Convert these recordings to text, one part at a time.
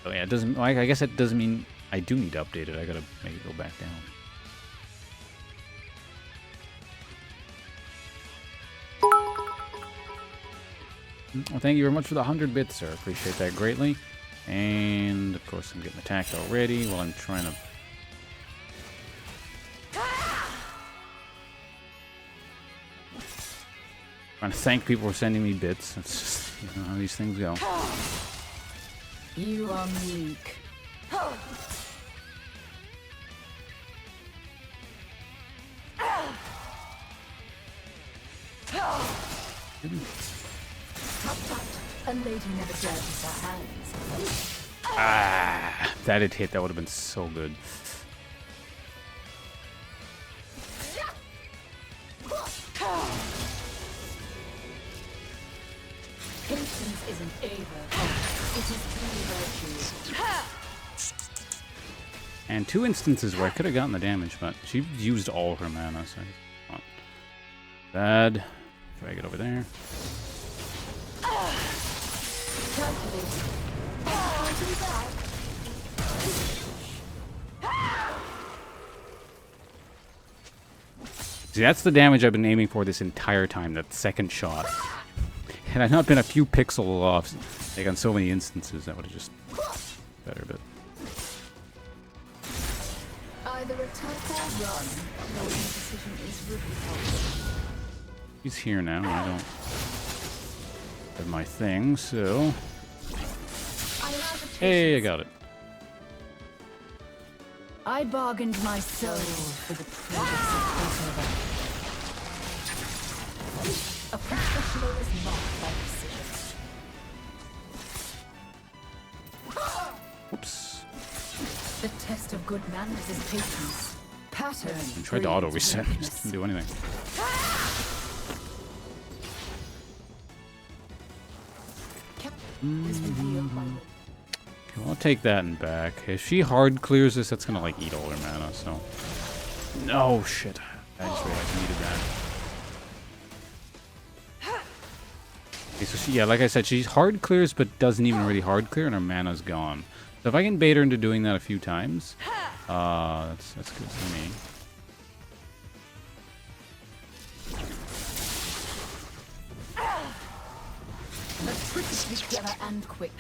Oh yeah, it doesn't. Like, I guess it doesn't mean I do need to update it. I gotta make it go back down. Well, thank you very much for the 100 bits, sir. Appreciate that greatly. And of course, I'm getting attacked already while I'm trying to. Trying to thank people for sending me bits. That's just, you know, how these things go. You are meek. A lady never dirties her hands. Ah, that had hit. That would have been so good. Patience isn't a virtue. It is three virtues. And 2 instances where I could have gotten the damage, but she used all her mana, so not bad. Drag it over there. See, that's the damage I've been aiming for this entire time, that second shot. Had I not been a few pixels off, like on so many instances, that would have just better, but... Either attack or run. No decision is revealed. He's here now, I don't have my thing, so... Hey, I got it. I bargained my soul for the privilege of crossover. A professional is marked by precision. Whoops. The test of good manners is patience. Pattern. I tried to auto reset, just didn't do anything. Okay, well, I'll take that and back. If she hard clears this, that's gonna like eat all her mana, so. No shit. I just realized I needed that. Okay, so she, yeah, like I said, she hard clears but doesn't even really hard clear and her mana's gone. So if I can bait her into doing that a few times, that's good for me. Let's put this together and quick.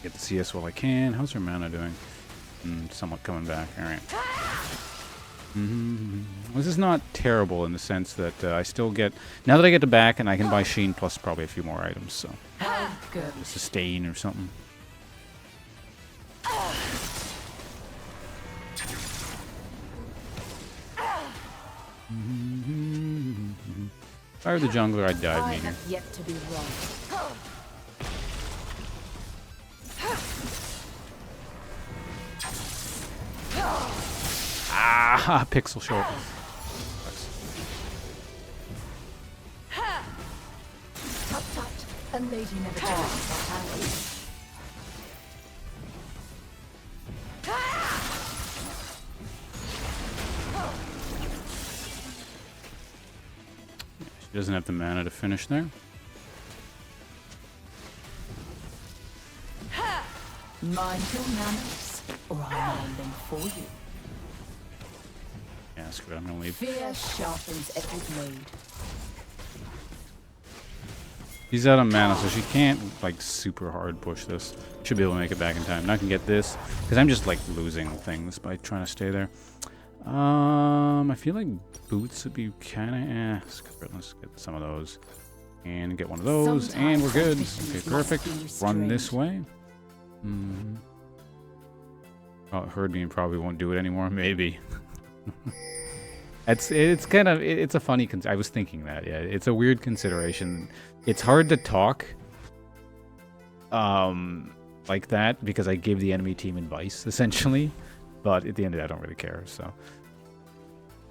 Get the CS while I can. How's her mana doing? Somewhat coming back. Alright. This is not terrible in the sense that I still get... Now that I get to back and I can buy Sheen plus probably a few more items, so... Good. Sustain or something. If I were the jungler, I'd dive I meter. have yet to be wrong. Ah, pixel short. Tut tut. A lady never dirties her hands. She doesn't have the mana to finish there. Mind your manners, or I'll mind them for you. Yeah, screw it, I'm gonna leave. Fear sharpens every blade. She's out of mana, so she can't, like, super hard push this. Should be able to make it back in time. Now I can get this, because I'm just, like, losing things by trying to stay there. I feel like boots would be kind of, let's get some of those. And get one of those, and we're good. Okay, perfect. Run this way. Oh, it heard me and probably won't do it anymore. Maybe. It's kind of, it's a funny, I was thinking that, yeah. It's a weird consideration. It's hard to talk like that because I give the enemy team advice, essentially. But at the end of it, I don't really care, so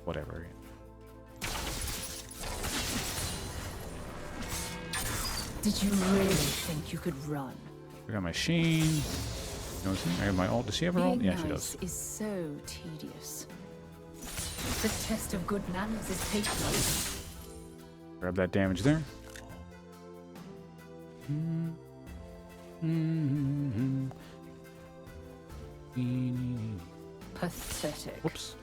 whatever. Did you really think you could run? I got my Sheen. Goes in. I have my ult. Does she have her ult? Being Yeah, she nice does. is so tedious. The test of good manners is patience. Grab that damage there. Pathetic. Whoops.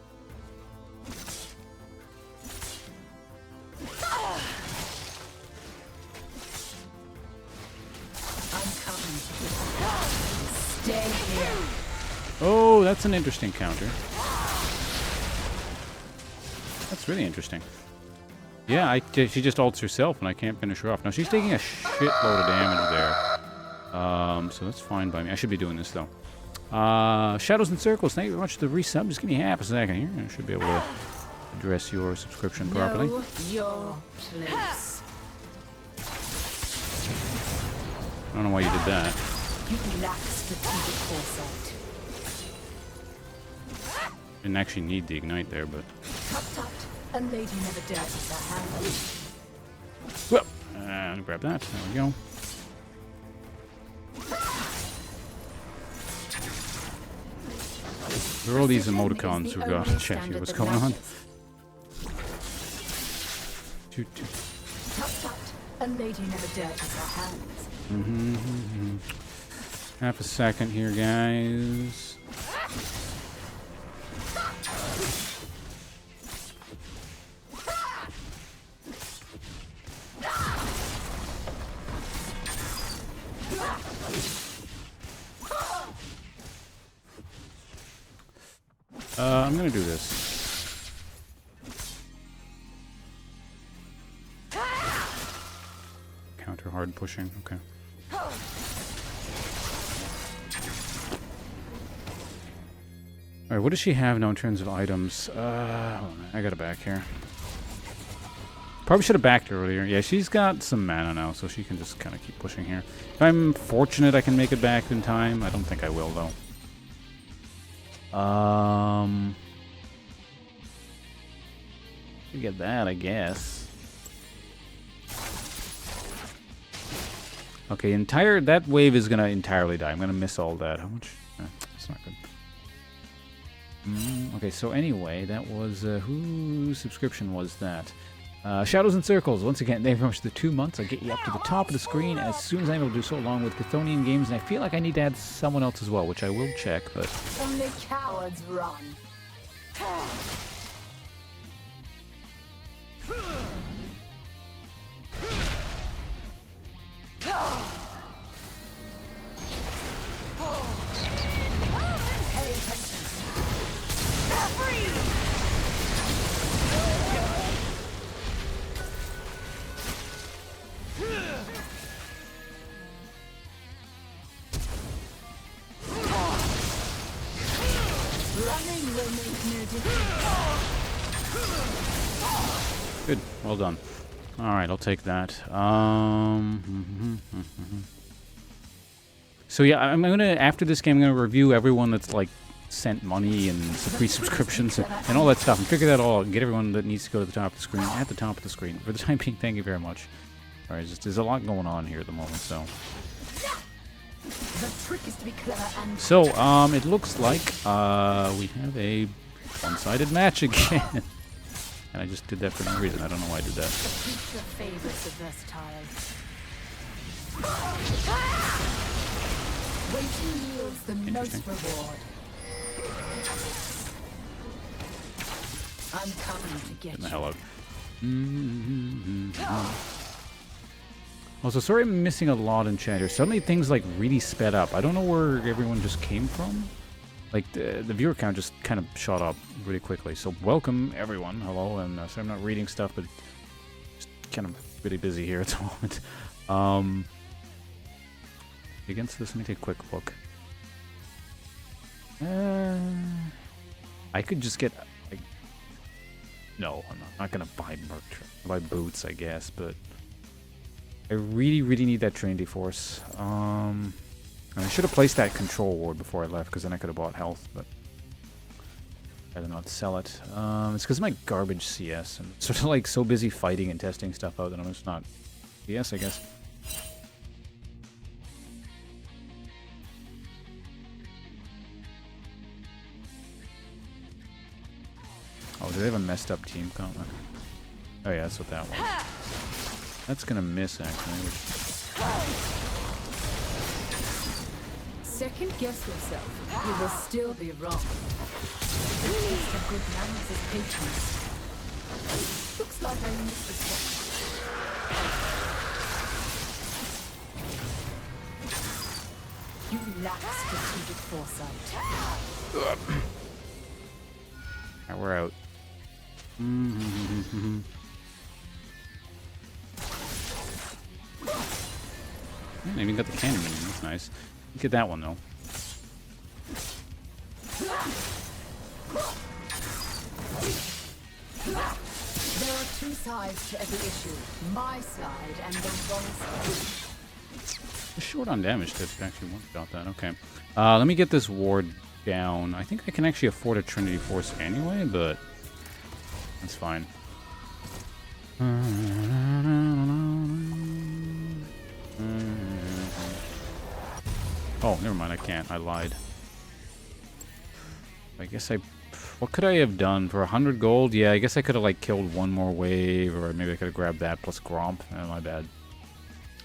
I'm coming to get Stay here. Oh, that's an interesting counter. That's really interesting. Yeah, she just ults herself and I can't finish her off. Now she's taking a shitload of damage there. So that's fine by me. I should be doing this though. Shadows and Circles, thank you very much for the resub. Just give me half a second here. I should be able to address your subscription properly. Know your place. I don't know why you did that. You lack strategic foresight. Didn't actually need the ignite there, but... Tut tut. A lady never dirties her hands. Well, and grab that. There we go. There are all these emoticons who got check here. What's going on? Toot, toot. Tut tut. A lady never dirties her hands. Half a second here, guys. I'm gonna do this. Counter hard pushing, okay. Alright, what does she have now in terms of items? Hold on, I gotta back here. Probably should have backed her earlier. Yeah, she's got some mana now, so she can just kind of keep pushing here. If I'm fortunate I can make it back in time. I don't think I will, though. Get that, I guess. Okay, that wave is gonna entirely die. I'm gonna miss all that. How much? That's not good. Okay, so anyway, that was whose subscription was that? Shadows and Circles. Once again, thank you very much for the 2 months. I'll get you up to the top of the screen as soon as I'm able to do so, along with Chthonian Games, and I feel like I need to add someone else as well, which I will check, but... Only cowards run. Good. Well done. Alright, I'll take that. So yeah, I'm gonna, after this game, I'm gonna review everyone that's like sent money and free subscriptions and all that stuff and figure that all out and get everyone that needs to go to the top of the screen at the top of the screen. For the time being, thank you very much. Alright, there's a lot going on here at the moment, so... The trick is to be clever and... So, it looks like we have a one-sided match again. And I just did that for no reason. I don't know why I did that. The future favors the versatile. Waiting yields the most reward. I'm coming to get Get the you. hell out. Also, sorry I'm missing a lot in chat here. Suddenly things like really sped up. I don't know where everyone just came from. Like the viewer count just kind of shot up really quickly. So welcome everyone. Hello, and sorry I'm not reading stuff, but just kind of really busy here at the moment. Against this, let me take a quick look. I could just get. Like, no, I'm not gonna buy Merc. I'll buy boots, I guess, but I really need that Trinity Force. And I should have placed that control ward before I left, because then I could have bought health, but I did not sell it. It's because of my garbage CS. I'm sort of like so busy fighting and testing stuff out that I'm just not CS, I guess. Oh, do they have a messed up team comp? Oh yeah, that's what that was. That's gonna miss actually. Second guess yourself. You will still be wrong. The taste of good manners is patience. Looks like I missed this one. You lack strategic foresight. Alright, we're out. I even got the cannon minion. That's nice. Get that one though. There are two sides to every issue. My side and the wrong side. Short on damage to actually one shot that. Okay. Let me get this ward down. I think I can actually afford a Trinity Force anyway, but that's fine. Oh, never mind. I can't. I lied. I guess I... What could I have done? For 100 gold? Yeah, I guess I could have, like, killed one more wave, or maybe I could have grabbed that plus Gromp. Oh, my bad.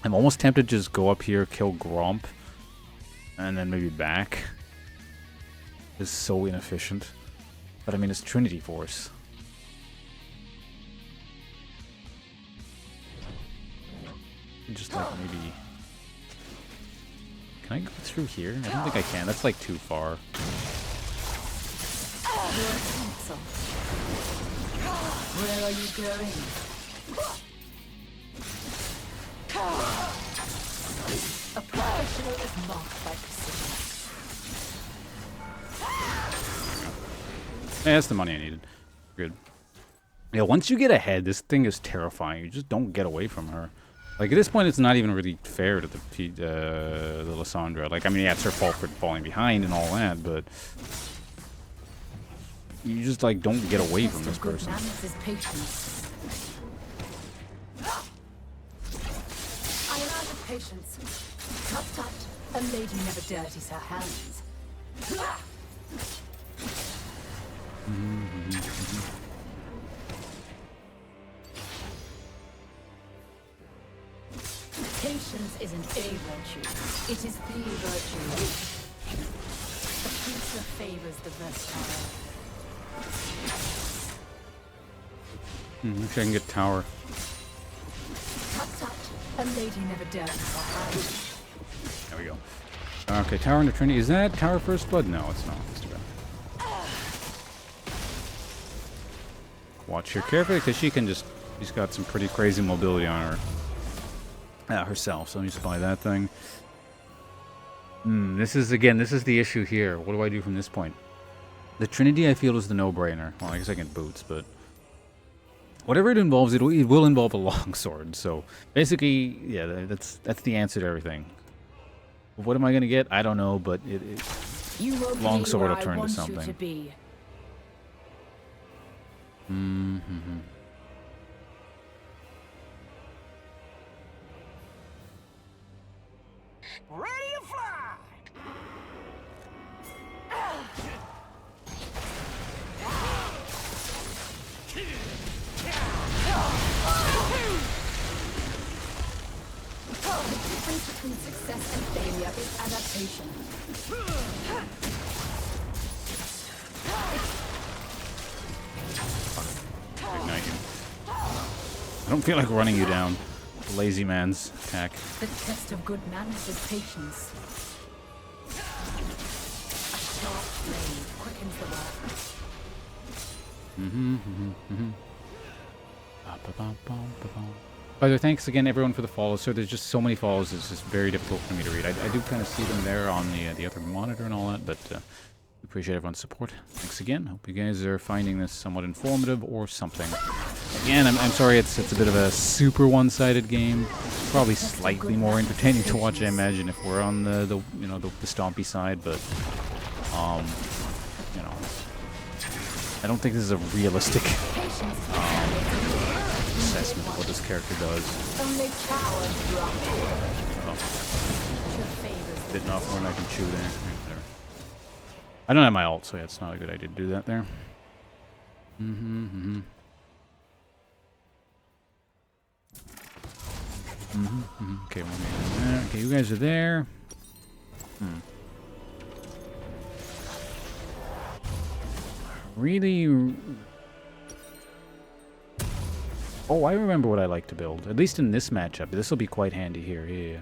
I'm almost tempted to just go up here, kill Gromp, and then maybe back. It's so inefficient. But, I mean, it's Trinity Force. Just, like, maybe... Can I go through here? I don't think I can. That's, like, too far. Where are you going? A professional is marked by precision. Yeah, that's the money I needed. Good. Yeah, once you get ahead, this thing is terrifying. You just don't get away from her. Like, at this point, it's not even really fair to the Lysandra. Like, I mean, yeah, it's her fault for falling behind and all that, but... You just, like, don't get away from this person. I am out of patience. Tut tut, a lady never dirties her hands. Patience isn't a virtue, it is the virtue. The future favors the versatile. Wish I can get tower. Tut tut, a lady never dirties her hands. There we go. Okay, tower into Trinity. Is that tower first blood? No, it's not. It's too bad. Watch her carefully, because she's got some pretty crazy mobility on her herself. So let me just buy that thing. This is the issue here. What do I do from this point? The Trinity, I feel, is the no-brainer. Well, I guess I can boots, but whatever it involves, it will involve a longsword. So basically, yeah, that's the answer to everything. What am I gonna get? I don't know, but longsword will turn to something. Ready to fly! The difference between success and failure is adaptation. Ignite you. I don't feel like running you down. Lazy man's attack. The test of good manners is patience. A sharp blade quickens the work. By the way, thanks again everyone for the follows. So there's just so many follows, it's just very difficult for me to read. I do kind of see them there on the other monitor and all that, but appreciate everyone's support. Thanks again. Hope you guys are finding this somewhat informative or something. Again, I'm sorry it's a bit of a super one-sided game. Probably slightly more entertaining to watch, I imagine, if we're on the stompy side, but you know, I don't think this is a realistic assessment of what this character does. Bitten off more than I can chew there. I don't have my ult, so yeah, it's not a good idea to do that there. Okay, one man there. Okay, you guys are there. Really. Oh, I remember what I like to build. At least in this matchup. This will be quite handy here. Yeah.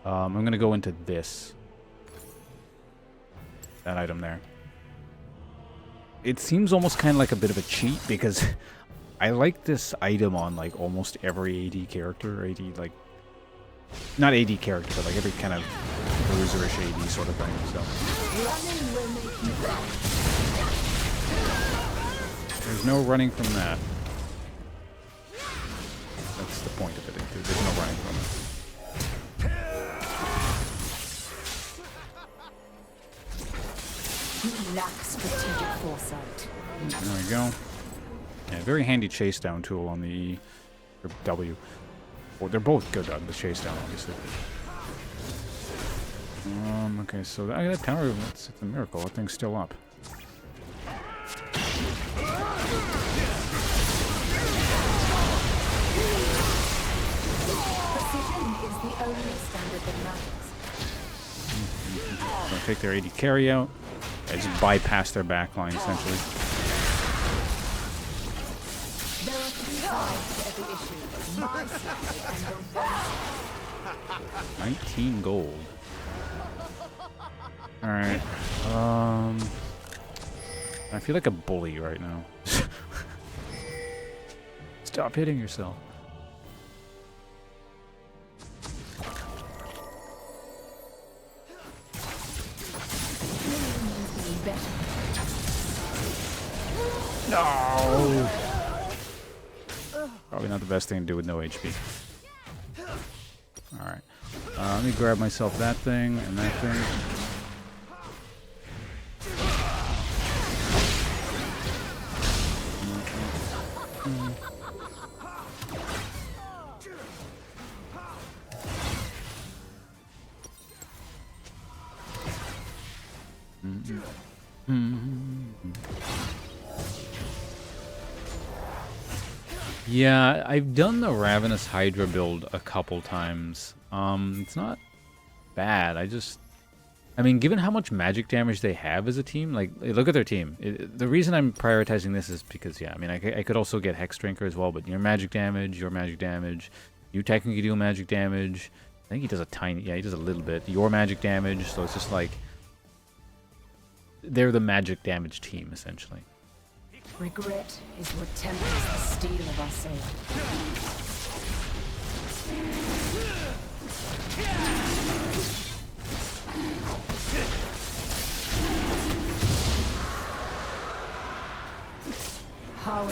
I'm going to go into this. That item there. It seems almost kind of like a bit of a cheat because I like this item on like almost every AD character. AD, like... Not AD character, but like every kind of bruiserish AD sort of thing, so... There's no running from that. That's the point of it. There's no running from it. You lack strategic foresight. There we go. Yeah, very handy chase down tool on the E or W. Well, they're both good on the chase down, obviously. Okay, so that tower, it's a miracle. That thing's still up. The only standard that matters. Gonna take their AD carry out. I just bypass their backline essentially. There are three sides to every issue. My side and the 19 gold. Alright. I feel like a bully right now. Stop hitting yourself. No! Probably not the best thing to do with no HP. Alright. Let me grab myself that thing and that thing. Yeah, I've done the Ravenous Hydra build a couple times. It's not bad. I mean, given how much magic damage they have as a team, like, look at their team. The reason I'm prioritizing this is because, yeah, I mean, I could also get Hex Drinker as well, but your magic damage, you technically deal magic damage. I think he does a tiny, yeah, he does a little bit. Your magic damage, so it's just like, they're the magic damage team, essentially. regret is what tempers the steel of our sail. How an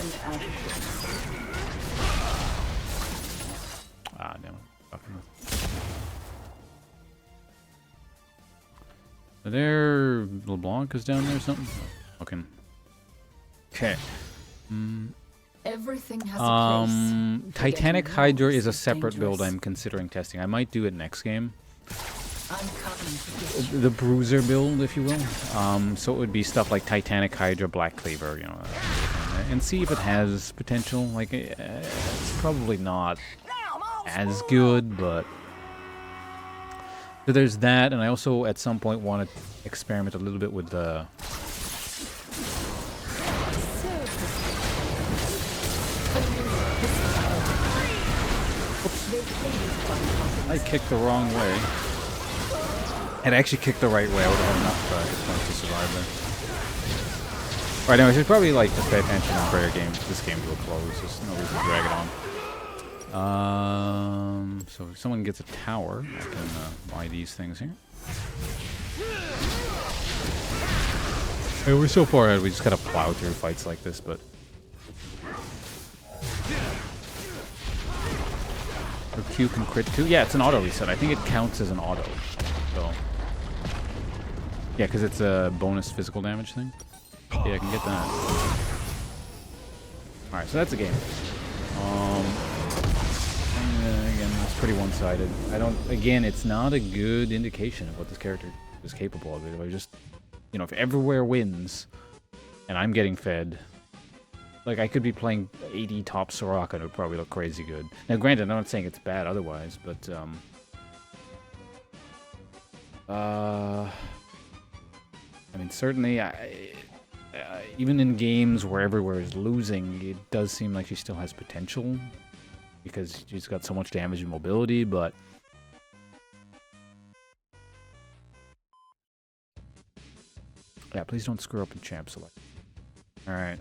Ah, damn it. There, LeBlanc is down there or something? Okay. Okay. Everything has a place. Titanic Hydra is a separate build I'm considering testing. I might do it next game. I'm coming to get you. The Bruiser build, if you will. So it would be stuff like Titanic Hydra, Black Cleaver, you know, and see if it has potential. Like, it's probably not as good, but... So there's that, and I also at some point want to experiment a little bit with the... Oops. I kicked the wrong way. It actually kicked the right way. I would have had enough hit points to survive there. Alright, anyway, I should probably like just pay attention and prayer game. This game to a close. There's no reason to drag it on. So if someone gets a tower, I can buy these things here. Hey, we're so far ahead, we just gotta plow through fights like this, but... Her Q can crit too? Yeah, it's an auto reset. I think it counts as an auto. So... Yeah, because it's a bonus physical damage thing. Yeah, I can get that. Alright, so that's a game. Again, it's pretty one-sided. Again, it's not a good indication of what this character is capable of. If I just, you know, if everywhere wins, and I'm getting fed, Like, I could be playing 80 top Soraka and it would probably look crazy good. Now, granted, I'm not saying it's bad otherwise, but, I mean, certainly, even in games where everywhere is losing, it does seem like she still has potential. Because she's got so much damage and mobility, but... Yeah, please don't screw up in champ select. Alright,